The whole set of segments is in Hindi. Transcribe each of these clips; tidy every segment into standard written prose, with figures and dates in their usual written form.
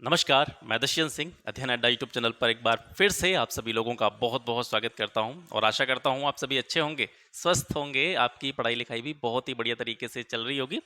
नमस्कार, मैं दश्यंत सिंह अध्ययन अड्डा यूट्यूब चैनल पर एक बार फिर से आप सभी लोगों का बहुत बहुत स्वागत करता हूं और आशा करता हूं आप सभी अच्छे होंगे, स्वस्थ होंगे, आपकी पढ़ाई लिखाई भी बहुत ही बढ़िया तरीके से चल रही होगी।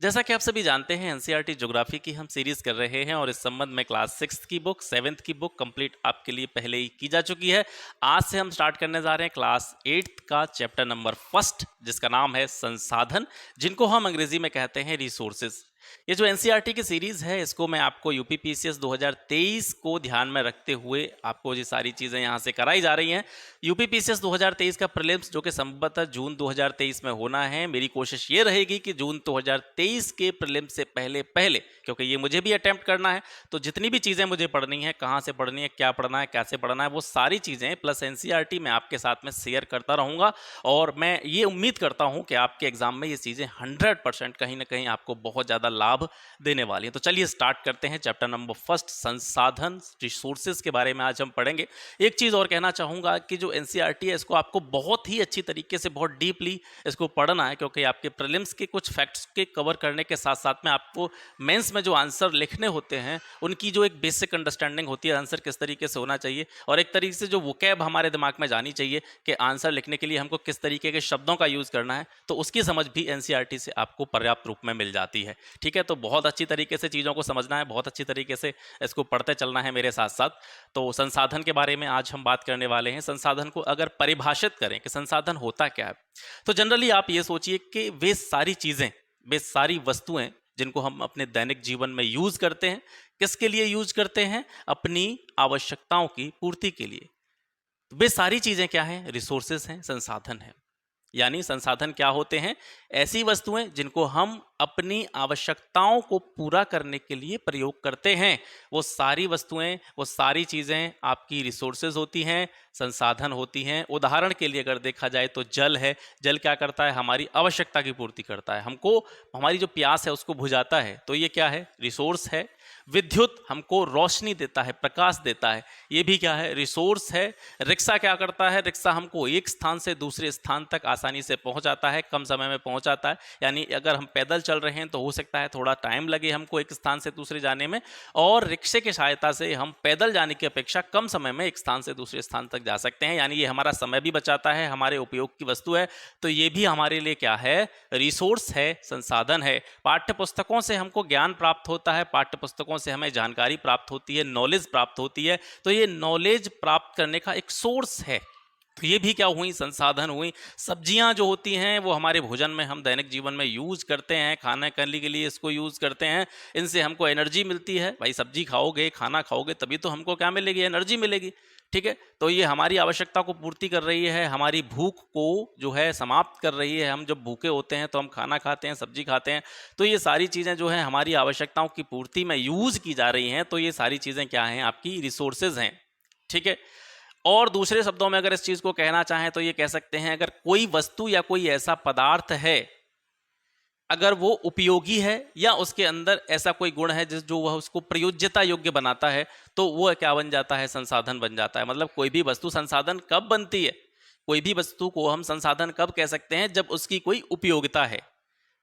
जैसा कि आप सभी जानते हैं एनसीईआरटी ज्योग्राफी की हम सीरीज कर रहे हैं और इस संबंध में क्लास 6 की बुक 7th की बुक कंप्लीट आपके लिए पहले ही की जा चुकी है। आज से हम स्टार्ट करने जा रहे हैं क्लास 8th का चैप्टर नंबर फर्स्ट, जिसका नाम है संसाधन, जिनको हम अंग्रेजी में कहते हैं रिसोर्सेज। ये जो एनसीईआरटी की सीरीज है इसको मैं आपको यूपीपीसीएस 2023 को ध्यान में रखते हुए आपको ये सारी चीज़ें यहाँ से कराई जा रही हैं। यूपीपीसीएस 2023 का प्रीलिम्स जो कि संभवतः जून 2023 में होना है, मेरी कोशिश ये रहेगी कि जून 2023 के प्रीलिम्स से पहले पहले, क्योंकि ये मुझे भी अटेम्प्ट करना है, तो जितनी भी चीज़ें मुझे पढ़नी है, कहाँ से पढ़नी है, क्या पढ़ना है, कैसे पढ़ना है, वो सारी चीज़ें प्लस एनसीईआरटी मैं आपके साथ में शेयर करता रहूँगा। और मैं ये उम्मीद करता हूँ कि आपके एग्जाम में ये चीज़ें 100% कहीं ना कहीं आपको बहुत ज़्यादा लाभ देने वाली है। तो चलिए स्टार्ट करते हैं चैप्टर नंबर फर्स्ट, संसाधन रिसोर्सेज के बारे में आज हम पढ़ेंगे। एक चीज़ और कहना चाहूँगा कि जो एनसीईआरटी है इसको आपको बहुत ही अच्छी तरीके से बहुत डीपली इसको पढ़ना है, क्योंकि आपके प्रीलिम्स के कुछ फैक्ट्स के कवर करने के साथ साथ में आपको मेंस में जो आंसर लिखने होते हैं उनकी जो एक बेसिक अंडरस्टैंडिंग होती है, आंसर किस तरीके से होना चाहिए और एक तरीके से जो वोकैब हमारे दिमाग में जानी चाहिए कि आंसर लिखने के लिए हमको किस तरीके के शब्दों का यूज़ करना है, तो उसकी समझ भी एनसीईआरटी से आपको पर्याप्त रूप में मिल जाती है। ठीक है, तो बहुत अच्छी तरीके से चीज़ों को समझना है, बहुत अच्छी तरीके से इसको पढ़ते चलना है मेरे साथ साथ। तो संसाधन के बारे में आज हम बात करने वाले हैं। संसाधन को अगर परिभाषित करें कि संसाधन होता क्या है, तो जनरली आप ये सोचिए कि वे सारी चीज़ें, वे सारी वस्तुएं जिनको हम अपने दैनिक जीवन में यूज़ करते हैं, किसके लिए यूज़ करते हैं? अपनी आवश्यकताओं की पूर्ति के लिए। वे सारी चीज़ें क्या हैं? रिसोर्सेज हैं, संसाधन हैं। यानी संसाधन क्या होते हैं? ऐसी वस्तुएं जिनको हम अपनी आवश्यकताओं को पूरा करने के लिए प्रयोग करते हैं। वो सारी वस्तुएं, वो सारी चीज़ें आपकी रिसोर्सेज होती हैं, संसाधन होती हैं। उदाहरण के लिए अगर देखा जाए तो जल है। जल क्या करता है? हमारी आवश्यकता की पूर्ति करता है, हमको हमारी जो प्यास है उसको बुझाता है, तो ये क्या है? रिसोर्स है। विद्युत हमको रोशनी देता है, प्रकाश देता है, ये भी क्या है? रिसोर्स है। रिक्शा क्या करता है? रिक्शा हमको एक स्थान से दूसरे स्थान तक आसानी से पहुंचाता है, कम समय में पहुंचाता है। यानी अगर हम पैदल चल रहे हैं तो हो सकता है थोड़ा टाइम लगे हमको एक स्थान से दूसरे जाने में, और रिक्शे की सहायता से हम पैदल जाने की अपेक्षा कम समय में एक स्थान से दूसरे स्थान तक जा सकते हैं। यानी ये हमारा समय भी बचाता है, हमारे उपयोग की वस्तु है, तो ये भी हमारे लिए क्या है? रिसोर्स है, संसाधन है। पाठ्य पुस्तकों से हमको ज्ञान प्राप्त होता है, पाठ्य पुस्तकों से हमें जानकारी प्राप्त होती है, नॉलेज प्राप्त होती है, तो ये नॉलेज प्राप्त करने का एक सोर्स है। तो ये भी क्या हुई? संसाधन हुई। सब्जियां जो होती हैं वो हमारे भोजन में हम दैनिक जीवन में यूज करते हैं, खाना करने के लिए इसको यूज करते हैं, इनसे हमको एनर्जी मिलती है। भाई सब्जी खाओगे, खाना खाओगे, तभी तो हमको क्या मिलेगी? एनर्जी मिलेगी। ठीक है, तो ये हमारी आवश्यकता को पूर्ति कर रही है, हमारी भूख को जो है समाप्त कर रही है। हम जब भूखे होते हैं तो हम खाना खाते हैं, सब्जी खाते हैं, तो ये सारी चीज़ें जो हैं हमारी आवश्यकताओं की पूर्ति में यूज की जा रही हैं, तो ये सारी चीज़ें क्या हैं? आपकी रिसोर्सेज हैं। ठीक है, और दूसरे शब्दों में अगर इस चीज़ को कहना चाहें तो ये कह सकते हैं, अगर कोई वस्तु या कोई ऐसा पदार्थ है, अगर वो उपयोगी है या उसके अंदर ऐसा कोई गुण है जिस जो वह उसको प्रयोज्यता योग्य बनाता है, तो वो क्या बन जाता है? संसाधन बन जाता है। मतलब कोई भी वस्तु संसाधन कब बनती है? कोई भी वस्तु को हम संसाधन कब कह सकते हैं? जब उसकी कोई उपयोगिता है,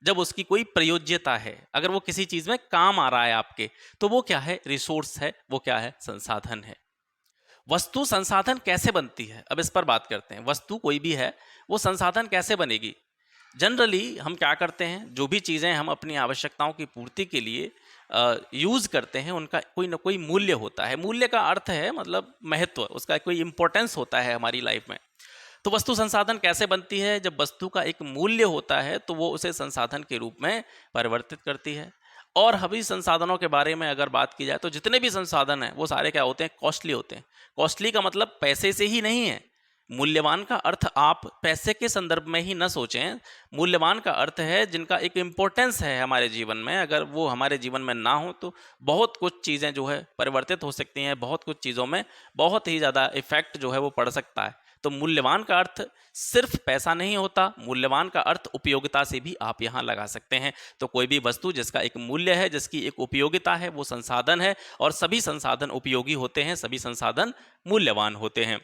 जब उसकी कोई प्रयोज्यता है, अगर वो किसी चीज़ में काम आ रहा है आपके, तो वो क्या है? रिसोर्स है, वो क्या है? संसाधन है। वस्तु संसाधन कैसे बनती है, अब इस पर बात करते हैं। वस्तु कोई भी है, वो संसाधन कैसे बनेगी? जनरली हम क्या करते हैं, जो भी चीज़ें हम अपनी आवश्यकताओं की पूर्ति के लिए यूज़ करते हैं, उनका कोई ना कोई मूल्य होता है। मूल्य का अर्थ है मतलब महत्व, उसका कोई इंपॉर्टेंस होता है हमारी लाइफ में। तो वस्तु संसाधन कैसे बनती है? जब वस्तु का एक मूल्य होता है तो वो उसे संसाधन के रूप में परिवर्तित करती है। और अभी संसाधनों के बारे में अगर बात की जाए तो जितने भी संसाधन हैं वो सारे क्या होते हैं? कॉस्टली होते हैं। कॉस्टली का मतलब पैसे से ही नहीं है। मूल्यवान का अर्थ आप पैसे के संदर्भ में ही न सोचें। मूल्यवान का अर्थ है जिनका एक इम्पोर्टेंस है हमारे जीवन में, अगर वो हमारे जीवन में ना हो तो बहुत कुछ चीज़ें जो है परिवर्तित हो सकती हैं, बहुत कुछ चीज़ों में बहुत ही ज़्यादा इफेक्ट जो है वो पड़ सकता है। तो मूल्यवान का अर्थ सिर्फ पैसा नहीं होता, मूल्यवान का अर्थ उपयोगिता से भी आप यहाँ लगा सकते हैं। तो कोई भी वस्तु जिसका एक मूल्य है, जिसकी एक उपयोगिता है, वो संसाधन है। और सभी संसाधन उपयोगी होते हैं, सभी संसाधन मूल्यवान होते हैं।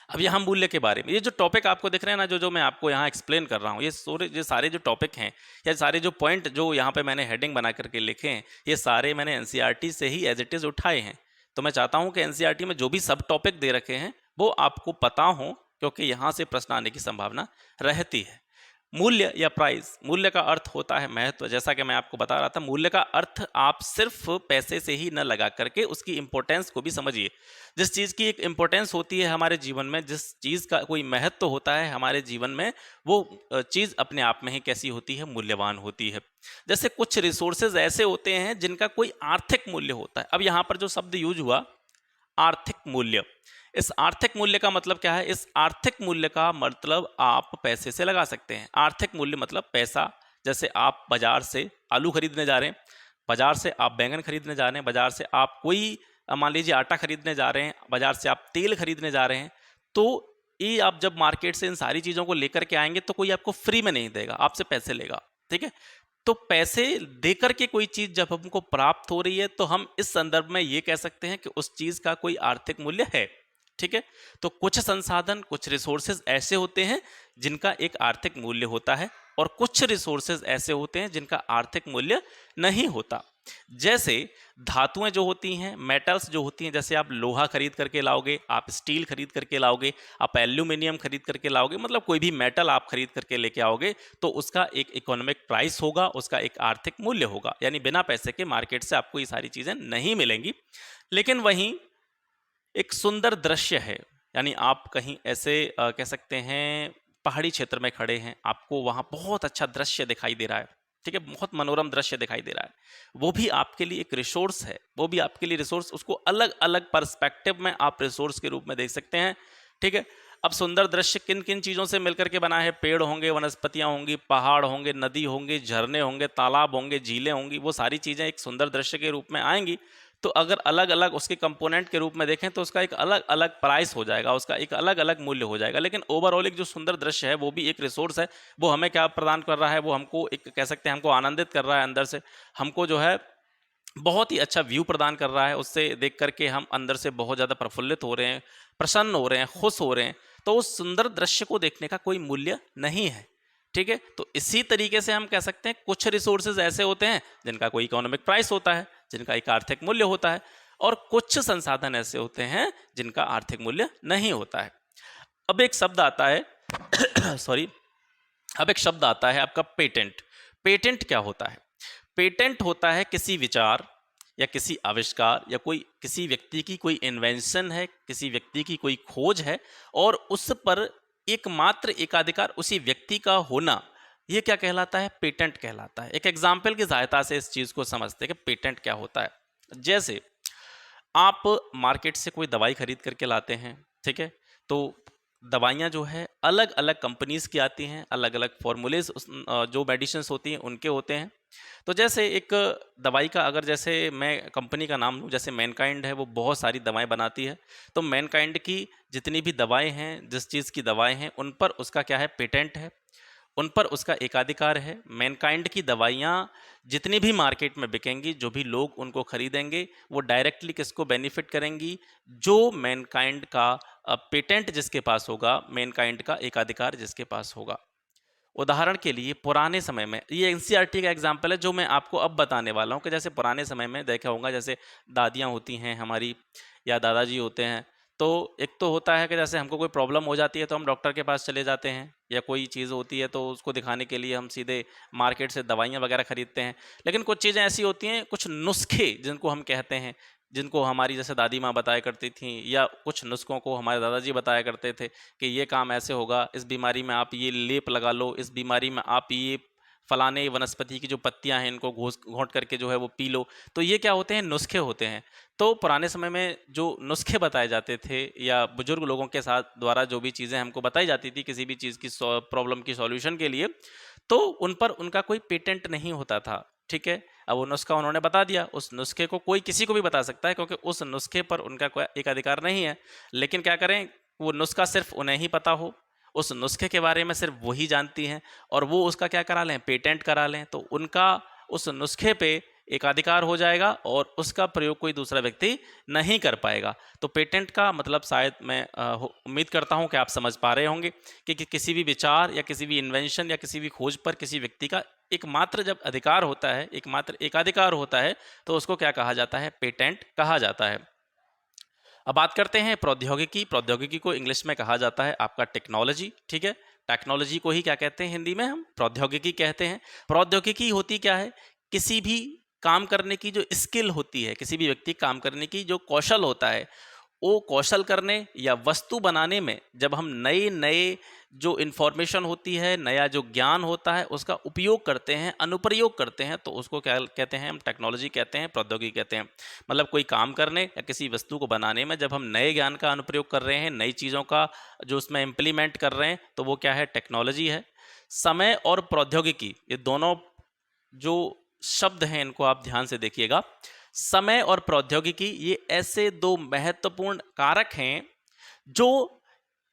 अब यहाँ मूल्य के बारे में ये जो टॉपिक आपको दिख रहे हैं ना, जो जो मैं आपको यहाँ एक्सप्लेन कर रहा हूँ, ये सारे जो टॉपिक हैं या सारे जो पॉइंट जो यहाँ पे मैंने हेडिंग बना करके लिखे हैं, ये सारे मैंने एनसीईआरटी से ही एज इट इज़ उठाए हैं। तो मैं चाहता हूँ कि एनसीईआरटी में जो भी सब टॉपिक दे रखे हैं वो आपको पता हो, क्योंकि यहाँ से प्रश्न आने की संभावना रहती है। मूल्य या प्राइस, मूल्य का अर्थ होता है महत्व। जैसा कि मैं आपको बता रहा था, मूल्य का अर्थ आप सिर्फ पैसे से ही न लगा करके उसकी इंपॉर्टेंस को भी समझिए। जिस चीज़ की एक इंपॉर्टेंस होती है हमारे जीवन में, जिस चीज़ का कोई महत्व होता है हमारे जीवन में, वो चीज़ अपने आप में ही कैसी होती है, मूल्यवान होती है। जैसे कुछ रिसोर्सेज ऐसे होते हैं जिनका कोई आर्थिक मूल्य होता है। अब यहाँ पर जो शब्द यूज हुआ आर्थिक मूल्य, इस आर्थिक मूल्य का मतलब क्या है? इस आर्थिक मूल्य का मतलब आप पैसे से लगा सकते हैं। आर्थिक मूल्य मतलब पैसा। जैसे आप बाजार से आलू खरीदने जा रहे हैं, बाजार से आप बैंगन खरीदने जा रहे हैं, बाजार से आप कोई मान लीजिए आटा खरीदने जा रहे हैं, बाजार से आप तेल खरीदने जा रहे हैं, तो ये आप जब मार्केट से इन सारी चीज़ों को लेकर के आएंगे तो कोई आपको फ्री में नहीं देगा, आपसे पैसे लेगा। ठीक है, तो पैसे देकर के कोई चीज़ जब हमको प्राप्त हो रही है तो हम इस संदर्भ में ये कह सकते हैं कि उस चीज़ का कोई आर्थिक मूल्य है। ठीक है, तो कुछ संसाधन, कुछ रिसोर्सेज ऐसे होते हैं जिनका एक आर्थिक मूल्य होता है, और कुछ रिसोर्सेज ऐसे होते हैं जिनका आर्थिक मूल्य नहीं होता। जैसे धातुएं जो होती हैं, मेटल्स जो होती हैं, जैसे आप लोहा खरीद करके लाओगे, आप स्टील खरीद करके लाओगे, आप एल्यूमिनियम खरीद करके लाओगे, मतलब कोई भी मेटल आप खरीद करके लेके आओगे, तो उसका एक इकोनॉमिक प्राइस होगा, उसका एक आर्थिक मूल्य होगा। यानी बिना पैसे के मार्केट से आपको ये सारी चीज़ें नहीं मिलेंगी। लेकिन वहीं एक सुंदर दृश्य है, यानी आप कहीं ऐसे कह सकते हैं पहाड़ी क्षेत्र में खड़े हैं, आपको वहाँ बहुत अच्छा दृश्य दिखाई दे रहा है। ठीक है, बहुत मनोरम दृश्य दिखाई दे रहा है, वो भी आपके लिए एक रिसोर्स है, वो भी आपके लिए रिसोर्स, उसको अलग अलग पर्सपेक्टिव में आप रिसोर्स के रूप में देख सकते हैं। ठीक है, अब सुंदर दृश्य किन किन चीज़ों से मिलकर के बना है? पेड़ होंगे, वनस्पतियाँ होंगी, पहाड़ होंगे, नदी होंगे, झरने होंगे, तालाब होंगे, झीलें होंगी, वो सारी चीज़ें एक सुंदर दृश्य के रूप में आएंगी। तो अगर अलग अलग उसके कंपोनेंट के रूप में देखें तो उसका एक अलग अलग प्राइस हो जाएगा, उसका एक अलग अलग मूल्य हो जाएगा। लेकिन ओवरऑल एक जो सुंदर दृश्य है वो भी एक रिसोर्स है। वो हमें क्या प्रदान कर रहा है? वो हमको एक कह सकते हैं हमको आनंदित कर रहा है अंदर से, हमको जो है बहुत ही अच्छा व्यू प्रदान कर रहा है। उससे देख करके हम अंदर से बहुत ज़्यादा प्रफुल्लित हो रहे हैं, प्रसन्न हो रहे हैं, खुश हो रहे हैं। तो उस सुंदर दृश्य को देखने का कोई मूल्य नहीं है। ठीक है, तो इसी तरीके से हम कह सकते हैं कुछ रिसोर्सेज ऐसे होते हैं जिनका कोई इकोनॉमिक प्राइस होता है, जिनका एक आर्थिक मूल्य होता है, और कुछ संसाधन ऐसे होते हैं जिनका आर्थिक मूल्य नहीं होता है। अब एक शब्द आता है सॉरी, अब एक शब्द आता है आपका पेटेंट। पेटेंट क्या होता है? पेटेंट होता है किसी विचार या किसी आविष्कार या कोई किसी व्यक्ति की कोई इन्वेंशन है, किसी व्यक्ति की कोई खोज है, और उस पर एकमात्र एकाधिकार उसी व्यक्ति का होना, ये क्या कहलाता है? पेटेंट कहलाता है। एक एग्जाम्पल की सहायता से इस चीज़ को समझते हैं कि पेटेंट क्या होता है। जैसे आप मार्केट से कोई दवाई खरीद करके लाते हैं, ठीक है, तो दवाइयाँ जो है अलग अलग कंपनीज़ की आती हैं, अलग अलग फॉर्मूलेज जो मेडिसिन्स होती हैं उनके होते हैं। तो जैसे एक दवाई का अगर जैसे मैं कंपनी का नाम लूँ, जैसे मैनकाइंड है, वो बहुत सारी दवाएं बनाती है। तो मैनकाइंड की जितनी भी दवाएं हैं, जिस चीज़ की दवाएं हैं, उन पर उसका क्या है? पेटेंट है, उन पर उसका एकाधिकार है। मैनकाइंड की दवाइयाँ जितनी भी मार्केट में बिकेंगी, जो भी लोग उनको खरीदेंगे, वो डायरेक्टली किसको बेनिफिट करेंगी? जो मैनकाइंड का पेटेंट जिसके पास होगा, मैनकाइंड का एकाधिकार जिसके पास होगा। उदाहरण के लिए पुराने समय में, ये एनसीईआरटी का एग्जाम्पल है जो मैं आपको अब बताने वाला हूँ, कि जैसे पुराने समय में देखा होगा, जैसे दादियाँ होती हैं हमारी या दादाजी होते हैं, तो एक तो होता है कि जैसे हमको कोई प्रॉब्लम हो जाती है तो हम डॉक्टर के पास चले जाते हैं, या कोई चीज़ होती है तो उसको दिखाने के लिए हम सीधे मार्केट से दवाइयाँ वगैरह खरीदते हैं। लेकिन कुछ चीज़ें ऐसी होती हैं, कुछ नुस्खे जिनको हम कहते हैं, जिनको हमारी जैसे दादी माँ बताया करती थी, या कुछ नुस्खों को हमारे दादाजी बताया करते थे कि ये काम ऐसे होगा, इस बीमारी में आप ये लेप लगा लो, इस बीमारी में आप ये फलाने वनस्पति की जो पत्तियां हैं इनको घोंट करके जो है वो पी लो। तो ये क्या होते हैं? नुस्खे होते हैं। तो पुराने समय में जो नुस्खे बताए जाते थे, या बुजुर्ग लोगों के साथ द्वारा जो भी चीज़ें हमको बताई जाती थी किसी भी चीज़ की प्रॉब्लम की सॉल्यूशन के लिए, तो उन पर उनका कोई पेटेंट नहीं होता था। ठीक है, अब वो नुस्खा उन्होंने बता दिया, उस नुस्खे को कोई किसी को भी बता सकता है, क्योंकि उस नुस्खे पर उनका कोई एक अधिकार नहीं है। लेकिन क्या करें, वो नुस्खा सिर्फ उन्हें ही पता हो, उस नुस्खे के बारे में सिर्फ वही जानती हैं, और वो उसका क्या करा लें? पेटेंट करा लें। तो उनका उस नुस्खे पे एकाधिकार हो जाएगा और उसका प्रयोग कोई दूसरा व्यक्ति नहीं कर पाएगा। तो पेटेंट का मतलब शायद मैं उम्मीद करता हूं कि आप समझ पा रहे होंगे कि किसी भी विचार या किसी भी इन्वेंशन या किसी भी खोज पर किसी व्यक्ति का एकमात्र जब अधिकार होता है, एकमात्र एकाधिकार होता है, तो उसको क्या कहा जाता है? पेटेंट कहा जाता है। अब बात करते हैं प्रौद्योगिकी। प्रौद्योगिकी को इंग्लिश में कहा जाता है आपका टेक्नोलॉजी, ठीक है। टेक्नोलॉजी को ही क्या कहते हैं हिंदी में? हम प्रौद्योगिकी कहते हैं। प्रौद्योगिकी होती क्या है? किसी भी काम करने की जो स्किल होती है, किसी भी व्यक्ति काम करने की जो कौशल होता है, वो कौशल करने या वस्तु बनाने में जब हम नए नए जो इन्फॉर्मेशन होती है, नया जो ज्ञान होता है, उसका उपयोग करते हैं, अनुप्रयोग करते हैं, तो उसको क्या कहते हैं? हम टेक्नोलॉजी कहते हैं, प्रौद्योगिकी कहते हैं। मतलब कोई काम करने या किसी वस्तु को बनाने में जब हम नए ज्ञान का अनुप्रयोग कर रहे हैं, नई चीज़ों का जो उसमें इम्प्लीमेंट कर रहे हैं, तो वो क्या है? टेक्नोलॉजी है। समय और प्रौद्योगिकी, ये दोनों जो शब्द हैं इनको आप ध्यान से देखिएगा। समय और प्रौद्योगिकी ये ऐसे दो महत्वपूर्ण कारक हैं जो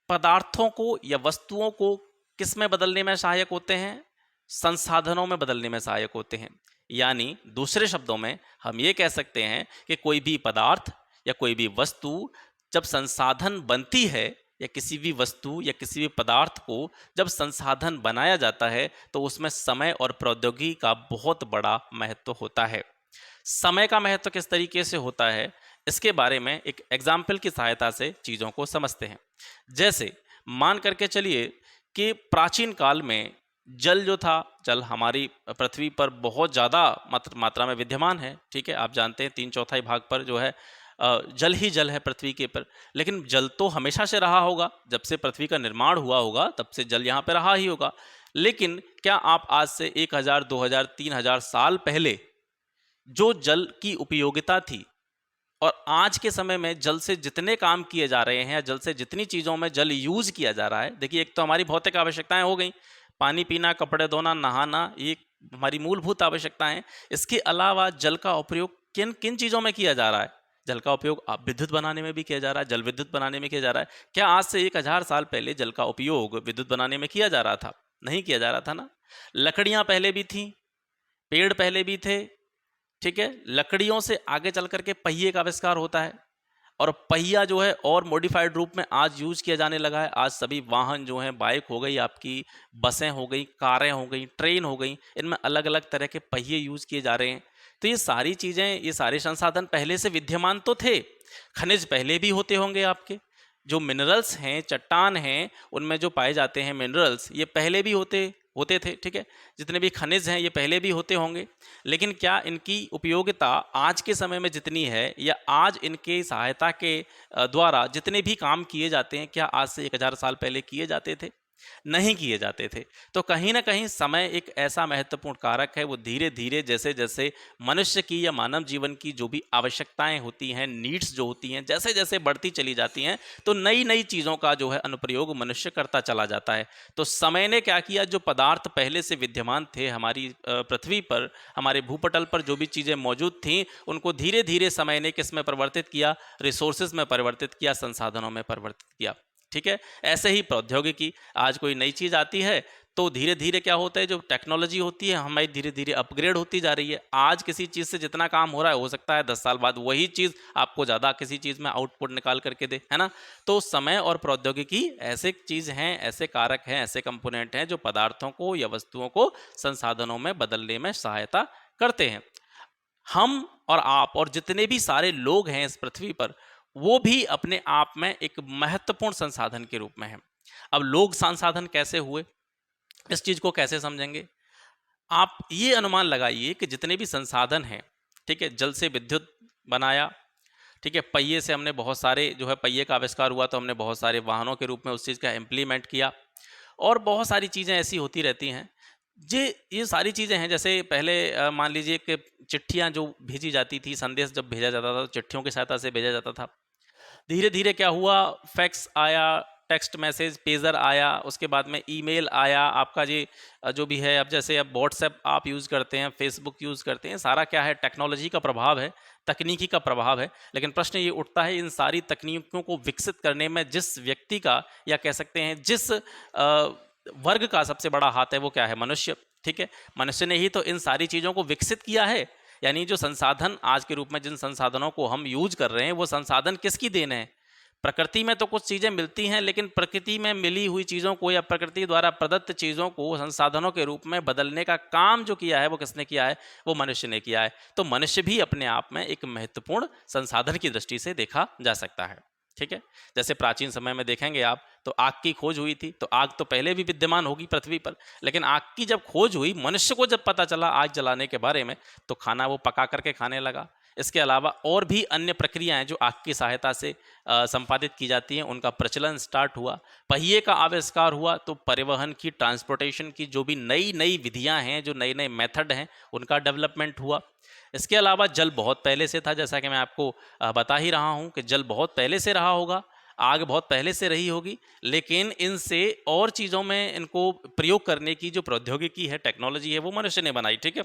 पदार्थों को या वस्तुओं को किस में बदलने में सहायक होते हैं? संसाधनों में बदलने में सहायक होते हैं। यानी दूसरे शब्दों में हम ये कह सकते हैं कि कोई भी पदार्थ या कोई भी वस्तु जब संसाधन बनती है, या किसी भी वस्तु या किसी भी पदार्थ को जब संसाधन बनाया जाता है, तो उसमें समय और प्रौद्योगिकी का बहुत बड़ा महत्व होता है। समय का महत्व किस तरीके से होता है, इसके बारे में एक एग्जाम्पल की सहायता से चीज़ों को समझते हैं। जैसे मान करके चलिए कि प्राचीन काल में जल जो था, जल हमारी पृथ्वी पर बहुत ज़्यादा मात्रा में विद्यमान है, ठीक है। आप जानते हैं 3/4 भाग पर जो है जल ही जल है पृथ्वी के पर। लेकिन जल तो हमेशा से रहा होगा, जब से पृथ्वी का निर्माण हुआ होगा तब से जल यहाँ पे रहा ही होगा। लेकिन क्या आप आज से 1000, 2000, 3000 साल पहले जो जल की उपयोगिता थी और आज के समय में जल से जितने काम किए जा रहे हैं, जल से जितनी चीज़ों में जल यूज किया जा रहा है, देखिए एक तो हमारी भौतिक आवश्यकताएं हो गई, पानी पीना, कपड़े धोना, नहाना, ये हमारी मूलभूत आवश्यकताएं। इसके अलावा जल का उपयोग किन किन चीज़ों में किया जा रहा है? जल का उपयोग विद्युत बनाने में भी किया जा रहा है, जल विद्युत बनाने में किया जा रहा है। क्या आज से 1000 साल पहले जल का उपयोग विद्युत बनाने में किया जा रहा था? नहीं किया जा रहा था ना। लकड़ियाँ पहले भी थी, पेड़ पहले भी थे, ठीक है। लकड़ियों से आगे चल करके पहिए का आविष्कार होता है, और पहिया जो है और मॉडिफाइड रूप में आज यूज किया जाने लगा है। आज सभी वाहन जो हैं, बाइक हो गई आपकी, बसें हो गई, कारें हो गई, ट्रेन हो गई, इनमें अलग अलग तरह के पहिए यूज किए जा रहे हैं। तो ये सारी चीज़ें, ये सारे संसाधन पहले से विद्यमान तो थे। खनिज पहले भी होते होंगे आपके, जो मिनरल्स हैं, चट्टान हैं, उनमें जो पाए जाते हैं मिनरल्स, ये पहले भी होते थे, ठीक है। जितने भी खनिज हैं ये पहले भी होते होंगे। लेकिन क्या इनकी उपयोगिता आज के समय में जितनी है, या आज इनके सहायता के द्वारा जितने भी काम किए जाते हैं, क्या आज से 1000 साल पहले किए जाते थे? नहीं किए जाते थे। तो कहीं ना कहीं समय एक ऐसा महत्वपूर्ण कारक है, वो धीरे धीरे जैसे जैसे मनुष्य की या मानव जीवन की जो भी आवश्यकताएं होती हैं, नीड्स जो होती हैं, जैसे जैसे बढ़ती चली जाती हैं, तो नई नई चीज़ों का जो है अनुप्रयोग मनुष्य करता चला जाता है। तो समय ने क्या किया, जो पदार्थ पहले से विद्यमान थे हमारी पृथ्वी पर, हमारे भूपटल पर जो भी चीज़ें मौजूद थीं, उनको धीरे धीरे समय ने किस में परिवर्तित किया? रिसोर्सेज में परिवर्तित किया, संसाधनों में परिवर्तित किया, ठीक है। ऐसे ही प्रौद्योगिकी, आज कोई नई चीज़ आती है तो धीरे धीरे क्या होता है, जो टेक्नोलॉजी होती है हमारी धीरे धीरे अपग्रेड होती जा रही है। आज किसी चीज़ से जितना काम हो रहा है, हो सकता है 10 साल बाद वही चीज़ आपको ज़्यादा किसी चीज़ में आउटपुट निकाल करके दे, है ना। तो समय और प्रौद्योगिकी ऐसे चीज़ हैं, ऐसे कारक हैं, ऐसे कंपोनेंट हैं जो पदार्थों को या वस्तुओं को संसाधनों में बदलने में सहायता करते हैं। हम और आप और जितने भी सारे लोग हैं इस पृथ्वी पर, वो भी अपने आप में एक महत्वपूर्ण संसाधन के रूप में हैं। अब लोग संसाधन कैसे हुए, इस चीज़ को कैसे समझेंगे? आप ये अनुमान लगाइए कि जितने भी संसाधन हैं, ठीक है, जल से विद्युत बनाया, ठीक है, पहिए से हमने बहुत सारे जो है पहिए का आविष्कार हुआ, तो हमने बहुत सारे वाहनों के रूप में उस चीज़ का इम्प्लीमेंट किया, और बहुत सारी चीज़ें ऐसी होती रहती हैं। ये सारी चीज़ें हैं। जैसे पहले मान लीजिए कि चिट्ठियाँ जो भेजी जाती थी, संदेश जब भेजा जाता था तो चिट्ठियों की सहायता से भेजा जाता था। धीरे धीरे क्या हुआ, फैक्स आया, टेक्स्ट मैसेज, पेजर आया, उसके बाद में ईमेल आया, आपका ये जो भी है, अब जैसे अब व्हाट्सएप आप यूज़ करते हैं, फेसबुक यूज़ करते हैं, सारा क्या है, टेक्नोलॉजी का प्रभाव है, तकनीकी का प्रभाव है। लेकिन प्रश्न ये उठता है, इन सारी तकनीकों को विकसित करने में जिस व्यक्ति का, या कह सकते हैं जिस वर्ग का सबसे बड़ा हाथ है, वो क्या है? मनुष्य, ठीक है। मनुष्य ने ही तो इन सारी चीज़ों को विकसित किया है, यानी जो संसाधन आज के रूप में जिन संसाधनों को हम यूज कर रहे हैं वो संसाधन किसकी देन है? प्रकृति में तो कुछ चीज़ें मिलती हैं, लेकिन प्रकृति में मिली हुई चीज़ों को या प्रकृति द्वारा प्रदत्त चीज़ों को संसाधनों के रूप में बदलने का काम जो किया है वो किसने किया है? वो मनुष्य ने किया है। तो मनुष्य भी अपने आप में एक महत्वपूर्ण संसाधन की दृष्टि से देखा जा सकता है। ठीक है, जैसे प्राचीन समय में देखेंगे आप तो आग की खोज हुई थी, तो आग तो पहले भी विद्यमान होगी पृथ्वी पर, लेकिन आग की जब खोज हुई, मनुष्य को जब पता चला आग जलाने के बारे में, तो खाना वो पका करके खाने लगा। इसके अलावा और भी अन्य प्रक्रियाएं जो आग की सहायता से संपादित की जाती हैं, उनका प्रचलन स्टार्ट हुआ। पहिए का आविष्कार हुआ तो परिवहन की, ट्रांसपोर्टेशन की जो भी नई नई विधियां हैं, जो नए नए मेथड हैं, उनका डेवलपमेंट हुआ। इसके अलावा जल बहुत पहले से था, जैसा कि मैं आपको बता ही रहा हूं कि जल बहुत पहले से रहा होगा, आग बहुत पहले से रही होगी, लेकिन इनसे और चीज़ों में इनको प्रयोग करने की जो प्रौद्योगिकी है, टेक्नोलॉजी है, वो मनुष्य ने बनाई। ठीक है,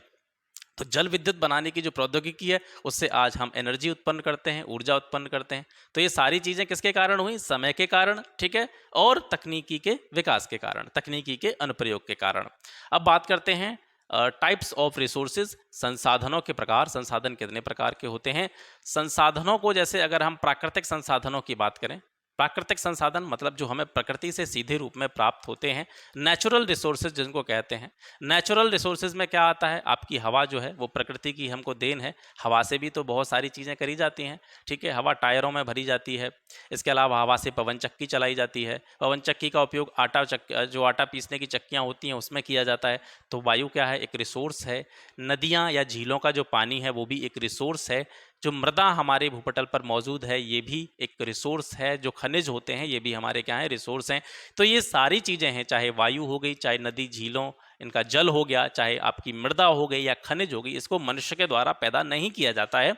तो जल विद्युत बनाने की जो प्रौद्योगिकी है, उससे आज हम एनर्जी उत्पन्न करते हैं, ऊर्जा उत्पन्न करते हैं। तो ये सारी चीज़ें किसके कारण हुई? समय के कारण। ठीक है, और तकनीकी के विकास के कारण, तकनीकी के अनुप्रयोग के कारण। अब बात करते हैं टाइप्स ऑफ रिसोर्सेज, संसाधनों के प्रकार। संसाधन कितने प्रकार के होते हैं? संसाधनों को, जैसे अगर हम प्राकृतिक संसाधनों की बात करें, प्राकृतिक संसाधन मतलब जो हमें प्रकृति से सीधे रूप में प्राप्त होते हैं, नेचुरल रिसोर्सेज जिनको कहते हैं। नेचुरल रिसोर्सेज में क्या आता है? आपकी हवा जो है वो प्रकृति की हमको देन है। हवा से भी तो बहुत सारी चीज़ें करी जाती हैं। ठीक है, हवा टायरों में भरी जाती है। इसके अलावा हवा से पवन चक्की चलाई जाती है। पवन चक्की का उपयोग जो आटा पीसने की चक्कियाँ होती हैं उसमें किया जाता है। तो वायु क्या है? एक रिसोर्स है। नदियाँ या झीलों का जो पानी है वो भी एक रिसोर्स है। जो मृदा हमारे भूपटल पर मौजूद है ये भी एक रिसोर्स है। जो खनिज होते हैं ये भी हमारे क्या है? रिसोर्स हैं। तो ये सारी चीज़ें हैं, चाहे वायु हो गई, चाहे नदी झीलों इनका जल हो गया, चाहे आपकी मृदा हो गई या खनिज हो गई, इसको मनुष्य के द्वारा पैदा नहीं किया जाता है,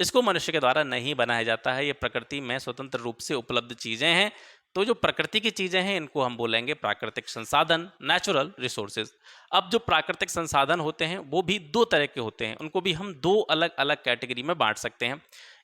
इसको मनुष्य के द्वारा नहीं बनाया जाता है। ये प्रकृति में स्वतंत्र रूप से उपलब्ध चीज़ें हैं। तो जो प्रकृति की चीज़ें हैं इनको हम बोलेंगे प्राकृतिक संसाधन, नेचुरल रिसोर्सेज। अब जो प्राकृतिक संसाधन होते हैं वो भी दो तरह के होते हैं, उनको भी हम दो अलग अलग कैटेगरी में बांट सकते हैं।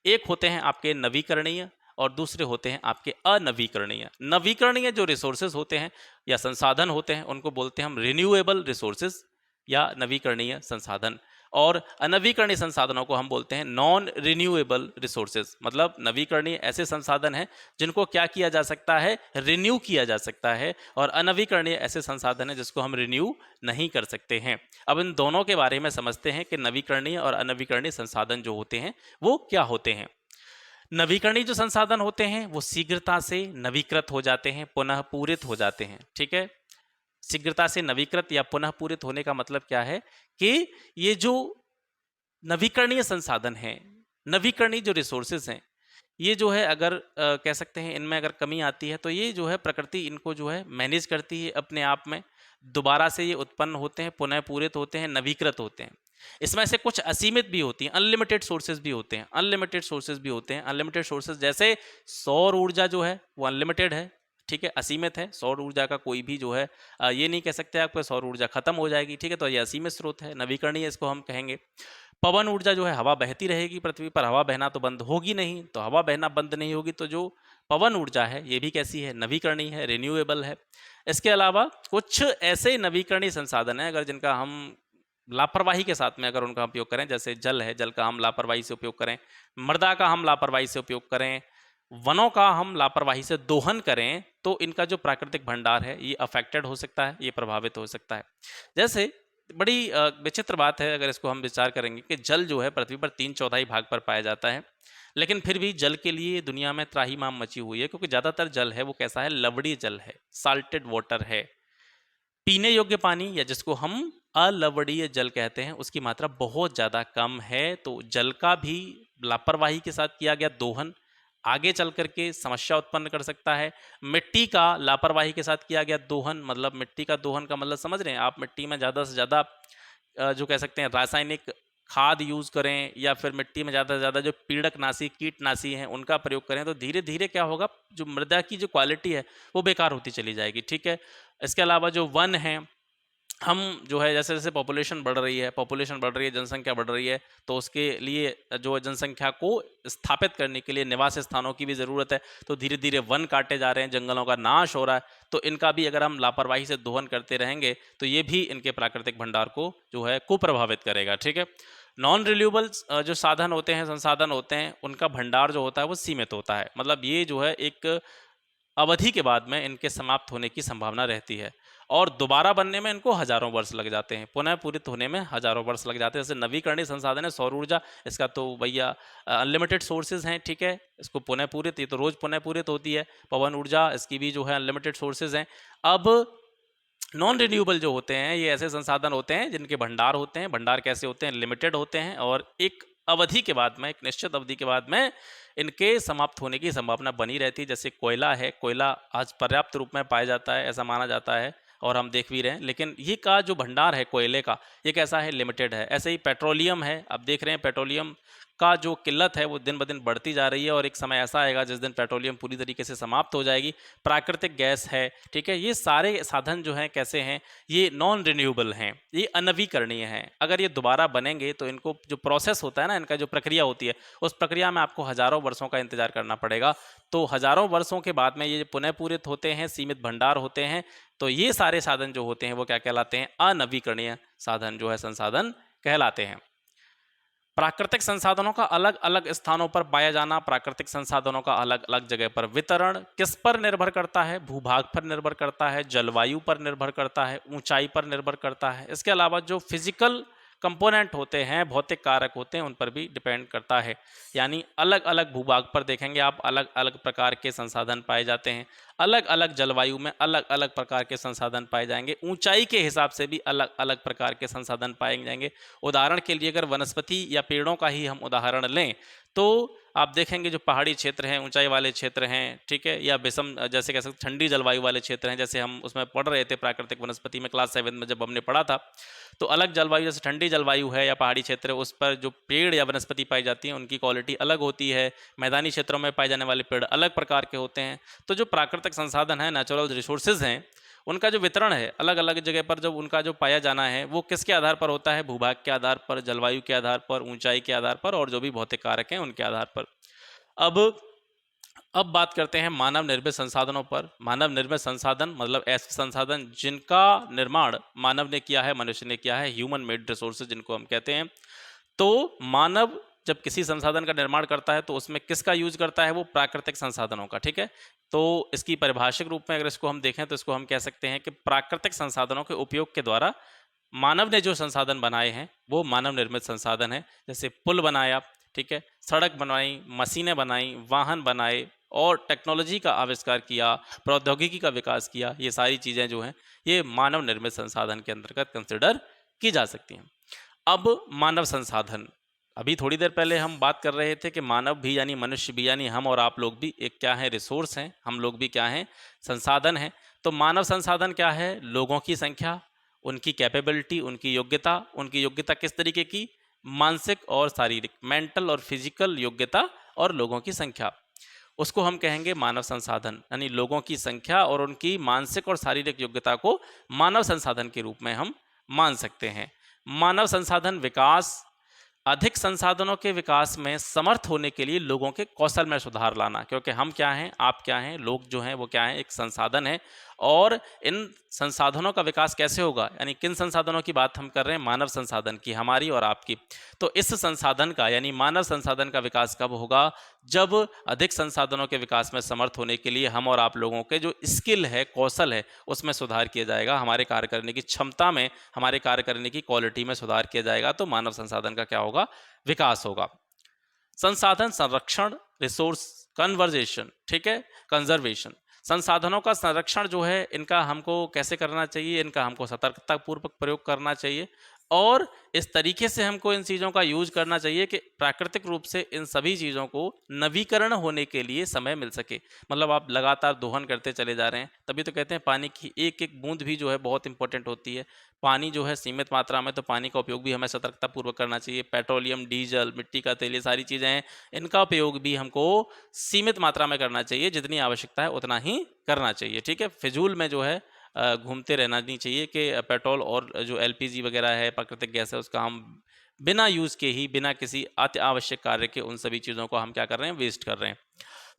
एक होते हैं आपके नवीकरणीय और दूसरे होते हैं आपके अनवीकरणीय। नवीकरणीय जो रिसोर्सेज होते हैं या संसाधन होते हैं उनको बोलते हैं हम रिन्यूएबल रिसोर्सेज या नवीकरणीय संसाधन, और अनवीकरणीय संसाधनों को हम बोलते हैं नॉन रिन्यूएबल रिसोर्सेज। मतलब नवीकरणीय ऐसे संसाधन हैं जिनको क्या किया जा सकता है? रिन्यू किया जा सकता है, और अनवीकरणीय ऐसे संसाधन हैं जिसको हम रिन्यू नहीं कर सकते हैं। अब इन दोनों के बारे में समझते हैं कि नवीकरणीय और अनवीकरणीय संसाधन जो होते हैं वो क्या होते हैं। नवीकरणीय जो संसाधन होते हैं वो शीघ्रता से नवीकृत हो जाते हैं, पुनः पूरित हो जाते हैं। ठीक है, शीघ्रता से नवीकृत या पुनः पूरित होने का मतलब क्या है कि ये जो नवीकरणीय संसाधन हैं, नवीकरणीय जो रिसोर्सेज हैं, ये जो है अगर कह सकते हैं इनमें अगर कमी आती है तो ये जो है प्रकृति इनको जो है मैनेज करती है अपने आप में, दोबारा से ये उत्पन्न होते हैं, पुनः पूरित होते हैं, नवीकृत होते हैं। इसमें से कुछ असीमित भी होती हैं, अनलिमिटेड सोर्सेज भी होते हैं, अनलिमिटेड सोर्सेज भी होते हैं। अनलिमिटेड सोर्सेज जैसे सौर ऊर्जा जो है वो अनलिमिटेड है। ठीक है, असीमित है। सौर ऊर्जा का कोई भी जो है ये नहीं कह सकते आपको सौर ऊर्जा खत्म हो जाएगी। ठीक है, तो ये असीमित स्रोत है, नवीकरणीय इसको हम कहेंगे। पवन ऊर्जा जो है हवा बहती रहेगी पृथ्वी पर, हवा बहना तो बंद होगी नहीं, तो हवा बहना बंद नहीं होगी तो जो पवन ऊर्जा है ये भी कैसी है? नवीकरणीय है, रिन्यूएबल है। इसके अलावा कुछ ऐसे नवीकरणीय संसाधन हैं अगर जिनका हम लापरवाही के साथ में अगर उनका उपयोग करें, जैसे जल है, जल का हम लापरवाही से उपयोग करें, मृदा का हम लापरवाही से उपयोग करें, वनों का हम लापरवाही से दोहन करें, तो इनका जो प्राकृतिक भंडार है ये अफेक्टेड हो सकता है, ये प्रभावित हो सकता है। जैसे बड़ी विचित्र बात है अगर इसको हम विचार करेंगे कि जल जो है पृथ्वी पर 3/4 भाग पर पाया जाता है, लेकिन फिर भी जल के लिए दुनिया में त्राहीमाम मची हुई है, क्योंकि ज़्यादातर जल है वो कैसा है? लवणीय जल है, साल्टेड वाटर है। पीने योग्य पानी या जिसको हम अलवणीय जल कहते हैं उसकी मात्रा बहुत ज़्यादा कम है। तो जल का भी लापरवाही के साथ किया गया दोहन आगे चल करके समस्या उत्पन्न कर सकता है। मिट्टी का लापरवाही के साथ किया गया दोहन, मतलब मिट्टी का दोहन का मतलब समझ रहे हैं आप? मिट्टी में ज़्यादा से ज़्यादा जो कह सकते हैं रासायनिक खाद यूज़ करें, या फिर मिट्टी में ज़्यादा से ज़्यादा जो पीड़कनाशी, कीटनाशी हैं उनका प्रयोग करें, तो धीरे धीरे क्या होगा? जो मृदा की जो क्वालिटी है वो बेकार होती चली जाएगी। ठीक है, इसके अलावा जो वन हैं, हम जो है जैसे जैसे पॉपुलेशन बढ़ रही है, जनसंख्या बढ़ रही है, तो उसके लिए जो जनसंख्या को स्थापित करने के लिए निवास स्थानों की भी ज़रूरत है। तो धीरे धीरे वन काटे जा रहे हैं, जंगलों का नाश हो रहा है, तो इनका भी अगर हम लापरवाही से दोहन करते रहेंगे तो ये भी इनके प्राकृतिक भंडार को जो है कुप्रभावित करेगा। ठीक है, नॉन रिन्यूएबल जो साधन होते हैं, संसाधन होते हैं, उनका भंडार जो होता है वो सीमित होता है। मतलब ये जो है एक अवधि के बाद में इनके समाप्त होने की संभावना रहती है और दोबारा बनने में इनको हजारों वर्ष लग जाते हैं, पुनः पूरित होने में हजारों वर्ष लग जाते हैं। जैसे नवीकरणीय संसाधन है सौर ऊर्जा, इसका तो भैया अनलिमिटेड सोर्सेज हैं, ठीक है, इसको पुनः पूरित, ये तो रोज पुनः पूरित होती है। पवन ऊर्जा, इसकी भी जो है अनलिमिटेड सोर्सेज हैं। अब नॉन रिन्यूएबल जो होते हैं ये ऐसे संसाधन होते हैं जिनके भंडार होते हैं। भंडार कैसे होते हैं? लिमिटेड होते हैं और एक अवधि के बाद में, एक निश्चित अवधि के बाद में इनके समाप्त होने की संभावना बनी रहती है। जैसे कोयला है, कोयला आज पर्याप्त रूप में पाया जाता है, ऐसा माना जाता है और हम देख भी रहे हैं, लेकिन ये का जो भंडार है कोयले का, ये कैसा है? लिमिटेड है। ऐसे ही पेट्रोलियम है, अब देख रहे हैं पेट्रोलियम का जो किल्लत है वो दिन ब दिन बढ़ती जा रही है और एक समय ऐसा आएगा जिस दिन पेट्रोलियम पूरी तरीके से समाप्त हो जाएगी। प्राकृतिक गैस है, ठीक है, ये सारे साधन जो हैं कैसे हैं? ये नॉन रिन्यूएबल हैं, ये अनवीकरणीय हैं। अगर ये दोबारा बनेंगे तो इनको जो प्रोसेस होता है ना, इनका जो प्रक्रिया होती है, उस प्रक्रिया में आपको हजारों वर्षों का इंतजार करना पड़ेगा। तो हजारों वर्षों के बाद में ये पुनः पूरित होते हैं, सीमित भंडार होते हैं। तो ये सारे साधन जो होते हैं वो क्या कहलाते हैं? अनवीकरणीय साधन जो है संसाधन कहलाते हैं। प्राकृतिक संसाधनों का अलग अलग स्थानों पर पाया जाना, प्राकृतिक संसाधनों का अलग अलग जगह पर वितरण किस पर निर्भर करता है? भूभाग पर निर्भर करता है, जलवायु पर निर्भर करता है, ऊंचाई पर निर्भर करता है। इसके अलावा जो फिजिकल कंपोनेंट होते हैं, भौतिक कारक होते हैं, उन पर भी डिपेंड करता है। यानी अलग अलग भूभाग पर देखेंगे आप, अलग अलग प्रकार के संसाधन पाए जाते हैं। अलग अलग जलवायु में अलग अलग प्रकार के संसाधन पाए जाएंगे। ऊंचाई के हिसाब से भी अलग अलग प्रकार के संसाधन पाए जाएंगे। उदाहरण के लिए अगर वनस्पति या पेड़ों का ही हम उदाहरण लें तो आप देखेंगे जो पहाड़ी क्षेत्र हैं, ऊंचाई वाले क्षेत्र हैं, ठीक है, या विषम जैसे कह सकते ठंडी जलवायु वाले क्षेत्र हैं, जैसे हम उसमें पढ़ रहे थे प्राकृतिक वनस्पति में क्लास 7 में जब हमने पढ़ा था, तो अलग जलवायु जैसे ठंडी जलवायु है या पहाड़ी क्षेत्र है, उस पर जो पेड़ या वनस्पति पाई जाती है उनकी क्वालिटी अलग होती है। मैदानी क्षेत्रों में पाए जाने वाले पेड़ अलग प्रकार के होते हैं। तो जो प्राकृतिक संसाधन है, नेचुरल रिसोर्सेज हैं, उनका जो वितरण है अलग अलग जगह पर, जब उनका जो पाया जाना है वो किसके आधार पर होता है? भूभाग के आधार पर, जलवायु के आधार पर, ऊंचाई के आधार पर और जो भी भौतिक कारक हैं उनके आधार पर। अब बात करते हैं मानव निर्मित संसाधनों पर। मानव निर्मित संसाधन मतलब ऐसे संसाधन जिनका निर्माण मानव ने किया है, मनुष्य ने किया है, ह्यूमन मेड रिसोर्सेज जिनको हम कहते हैं। तो मानव जब किसी संसाधन का निर्माण करता है तो उसमें किसका यूज करता है? वो प्राकृतिक संसाधनों का, ठीक है। तो इसकी परिभाषिक रूप में अगर इसको हम देखें तो इसको हम कह सकते हैं कि प्राकृतिक संसाधनों के उपयोग के द्वारा मानव ने जो संसाधन बनाए हैं वो मानव निर्मित संसाधन है। जैसे पुल बनाया, ठीक है, सड़क बनाई, मशीनें बनाई, वाहन बनाए और टेक्नोलॉजी का आविष्कार किया, प्रौद्योगिकी का विकास किया, ये सारी चीज़ें जो हैं ये मानव निर्मित संसाधन के अंतर्गत कंसिडर की जा सकती हैं। अब मानव संसाधन, अभी थोड़ी देर पहले हम बात कर रहे थे कि मानव भी यानी मनुष्य भी यानी हम और आप लोग भी एक क्या है? रिसोर्स हैं। हम लोग भी क्या हैं? संसाधन हैं। तो मानव संसाधन क्या है? लोगों की संख्या, उनकी कैपेबिलिटी, उनकी योग्यता किस तरीके की? मानसिक और शारीरिक, मेंटल और फिजिकल योग्यता और लोगों की संख्या, उसको हम कहेंगे मानव संसाधन। यानी लोगों की संख्या और उनकी मानसिक और शारीरिक योग्यता को मानव संसाधन के रूप में हम मान सकते हैं। मानव संसाधन विकास, अधिक संसाधनों के विकास में समर्थ होने के लिए लोगों के कौशल में सुधार लाना, क्योंकि हम क्या हैं, आप क्या हैं, लोग जो हैं वो क्या हैं? एक संसाधन है। और इन संसाधनों का विकास कैसे होगा? यानी किन संसाधनों की बात हम कर रहे हैं? मानव संसाधन की, हमारी और आपकी। तो इस संसाधन का यानी मानव संसाधन का विकास कब होगा? जब अधिक संसाधनों के विकास में समर्थ होने के लिए हम और आप लोगों के जो स्किल है, कौशल है, उसमें सुधार किया जाएगा। हमारे कार्य करने की क्षमता में, हमारे कार्य करने की क्वालिटी में सुधार किया जाएगा। तो मानव संसाधन का क्या होगा? विकास होगा। संसाधन संरक्षण, रिसोर्स कन्वर्जेशन, ठीक है, कंजर्वेशन। संसाधनों का संरक्षण जो है इनका हमको कैसे करना चाहिए? इनका हमको सतर्कतापूर्वक प्रयोग करना चाहिए और इस तरीके से हमको इन चीज़ों का यूज करना चाहिए कि प्राकृतिक रूप से इन सभी चीज़ों को नवीकरण होने के लिए समय मिल सके। मतलब आप लगातार दोहन करते चले जा रहे हैं, तभी तो कहते हैं पानी की एक एक बूंद भी जो है बहुत इंपॉर्टेंट होती है। पानी जो है सीमित मात्रा में, तो पानी का उपयोग भी हमें सतर्कतापूर्वक करना चाहिए। पेट्रोलियम, डीजल, मिट्टी का तेल, ये सारी चीज़ें हैं, इनका उपयोग भी हमको सीमित मात्रा में करना चाहिए। जितनी आवश्यकता है उतना ही करना चाहिए, ठीक है। फिजूल में जो है घूमते रहना नहीं चाहिए कि पेट्रोल और जो एलपीजी वगैरह है, प्राकृतिक गैस है, उसका हम बिना यूज़ के ही, बिना किसी अति आवश्यक कार्य के उन सभी चीज़ों को हम क्या कर रहे हैं? वेस्ट कर रहे हैं।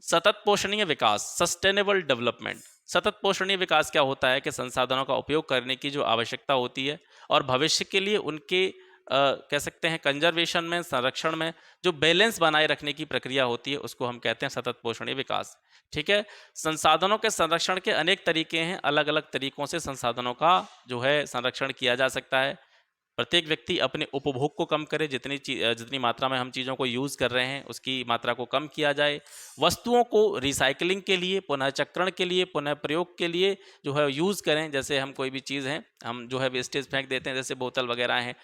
सतत पोषणीय विकास, सस्टेनेबल डेवलपमेंट। सतत पोषणीय विकास क्या होता है कि संसाधनों का उपयोग करने की जो आवश्यकता होती है और भविष्य के लिए उनके कह सकते हैं कंजर्वेशन में, संरक्षण में जो बैलेंस बनाए रखने की प्रक्रिया होती है, उसको हम कहते हैं सतत पोषणीय विकास। ठीक है? संसाधनों के संरक्षण के अनेक तरीके हैं, अलग-अलग तरीकों से संसाधनों का जो है संरक्षण किया जा सकता है। प्रत्येक व्यक्ति अपने उपभोग को कम करे, जितनी मात्रा में हम चीज़ों को यूज़ कर रहे हैं, उसकी मात्रा को कम किया जाए। वस्तुओं को रिसाइक्लिंग के लिए, पुनःचक्रण के लिए, पुनः प्रयोग के लिए जो है यूज़ करें। जैसे हम कोई भी चीज़ है, हम जो है वेस्टेज फेंक देते हैं, जैसे बोतल वगैरह हैं।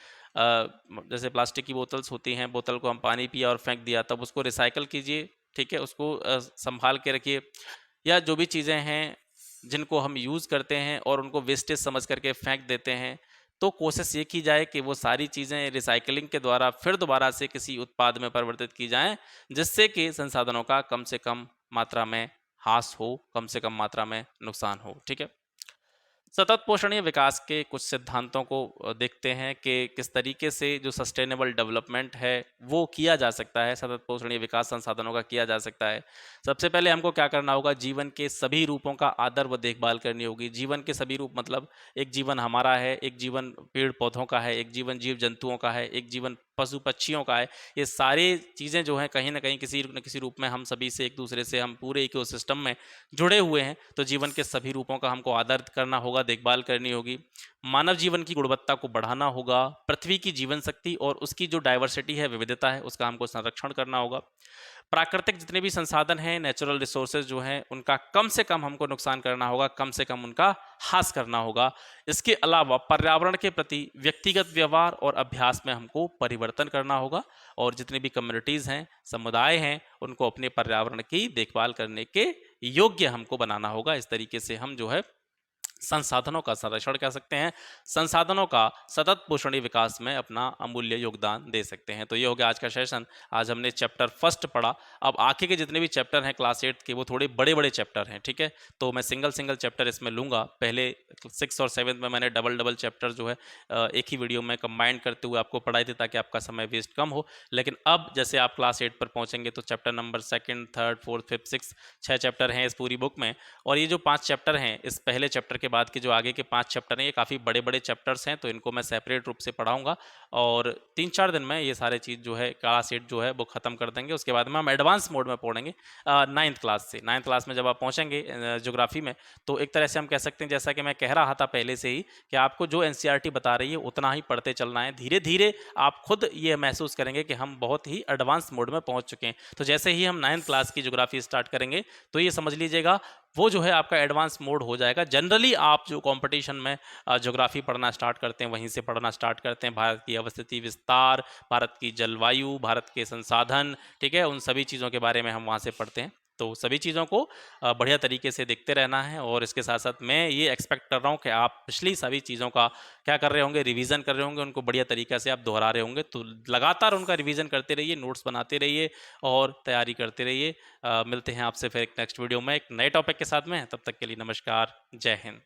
जैसे प्लास्टिक की बोतल्स होती हैं, बोतल को हम पानी पिया और फेंक दिया, तब उसको रिसाइकिल कीजिए, ठीक है? उसको सँभाल के रखिए। या जो भी चीज़ें हैं, जिनको हम यूज़ करते हैं और उनको वेस्टेज समझ करके फेंक देते हैं, तो कोशिश ये की जाए कि वो सारी चीज़ें रिसाइक्लिंग के द्वारा फिर दोबारा से किसी उत्पाद में परिवर्तित की जाएँ, जिससे कि संसाधनों का कम से कम मात्रा में ह्रास हो, कम से कम मात्रा में नुकसान हो। ठीक है? सतत पोषणीय विकास के कुछ सिद्धांतों को देखते हैं कि किस तरीके से जो सस्टेनेबल डेवलपमेंट है वो किया जा सकता है, सतत पोषणीय विकास संसाधनों का किया जा सकता है। सबसे पहले हमको क्या करना होगा, जीवन के सभी रूपों का आदर व देखभाल करनी होगी। जीवन के सभी रूप मतलब एक जीवन हमारा है, एक जीवन पेड़ पौधों का है, एक जीवन जीव जंतुओं का है, एक जीवन पशु पक्षियों का है। ये सारी चीज़ें जो हैं कहीं न कहीं किसी न किसी रूप में हम सभी से एक दूसरे से, हम पूरे इकोसिस्टम में जुड़े हुए हैं। तो जीवन के सभी रूपों का हमको आदर करना होगा, देखभाल करनी होगी। मानव जीवन की गुणवत्ता को बढ़ाना होगा। पृथ्वी की जीवन शक्ति और उसकी जो डाइवर्सिटी है, विविधता है, उसका हमको संरक्षण करना होगा। प्राकृतिक जितने भी संसाधन हैं, नेचुरल रिसोर्सेज जो हैं, उनका कम से कम हमको नुकसान करना होगा, कम से कम उनका ह्रास करना होगा। इसके अलावा पर्यावरण के प्रति व्यक्तिगत व्यवहार और अभ्यास में हमको परिवर्तन करना होगा और जितनी भी कम्युनिटीज़ हैं, समुदाय हैं, उनको अपने पर्यावरण की देखभाल करने के योग्य हमको बनाना होगा। इस तरीके से हम जो है संसाधनों का संरक्षण कर सकते हैं, संसाधनों का सतत पोषणीय विकास में अपना अमूल्य योगदान दे सकते हैं। तो ये हो गया आज का सेशन। आज हमने चैप्टर फर्स्ट पढ़ा। अब आगे के जितने भी चैप्टर हैं क्लास 8 के, वो थोड़े बड़े-बड़े चैप्टर हैं, ठीक है? तो मैं सिंगल-सिंगल चैप्टर इसमें लूँगा। पहले 6 और 7 में मैंने डबल-डबल चैप्टर जो है एक ही वीडियो में कंबाइन करते हुए आपको पढ़ाए थे ताकि आपका समय वेस्ट कम हो। लेकिन अब जैसे आप क्लास 8 पर पहुँचेंगे तो chapter number 2nd, 3rd, 4th, 5th, 6th 6 chapter हैं इस पूरी बुक में। और ये जो 5 चैप्टर हैं, इस पहले चैप्टर के बाद के जो आगे के 5 चैप्टर हैं, ये काफ़ी बड़े-बड़े चैप्टर्स हैं, तो इनको मैं सेपरेट रूप से पढ़ाऊँगा और 3-4 दिन में ये सारे चीज़ जो है क्लास 8 जो है वो ख़त्म कर देंगे। उसके बाद में हम एडवांस मोड में पढ़ेंगे 9th क्लास से। 9th क्लास में जब आप पहुँचेंगे ज्योग्राफी में, तो एक तरह से हम कह सकते हैं, जैसा कि मैं कह रहा था पहले से ही, कि आपको जो एनसीईआरटी बता रही है उतना ही पढ़ते चलना है। धीरे-धीरे आप खुद ये महसूस करेंगे कि हम बहुत ही एडवांस मोड में पहुँच चुके हैं। तो जैसे ही हम 9th क्लास की ज्योग्राफी स्टार्ट करेंगे, तो ये समझ लीजिएगा वो जो है आपका एडवांस मोड हो जाएगा। जनरली आप जो कंपटीशन में ज्योग्राफी पढ़ना स्टार्ट करते हैं, वहीं से पढ़ना स्टार्ट करते हैं। भारत की अवस्थिति विस्तार, भारत की जलवायु, भारत के संसाधन, ठीक है? उन सभी चीज़ों के बारे में हम वहाँ से पढ़ते हैं। तो सभी चीज़ों को बढ़िया तरीके से देखते रहना है और इसके साथ-साथ मैं ये एक्सपेक्ट कर रहा हूँ कि आप पिछली सभी चीज़ों का क्या कर रहे होंगे, रिवीजन कर रहे होंगे, उनको बढ़िया तरीक़े से आप दोहरा रहे होंगे। तो लगातार उनका रिवीजन करते रहिए, नोट्स बनाते रहिए और तैयारी करते रहिए। मिलते हैं आपसे फिर एक नेक्स्ट वीडियो में एक नए टॉपिक के साथ में। तब तक के लिए नमस्कार, जय हिंद।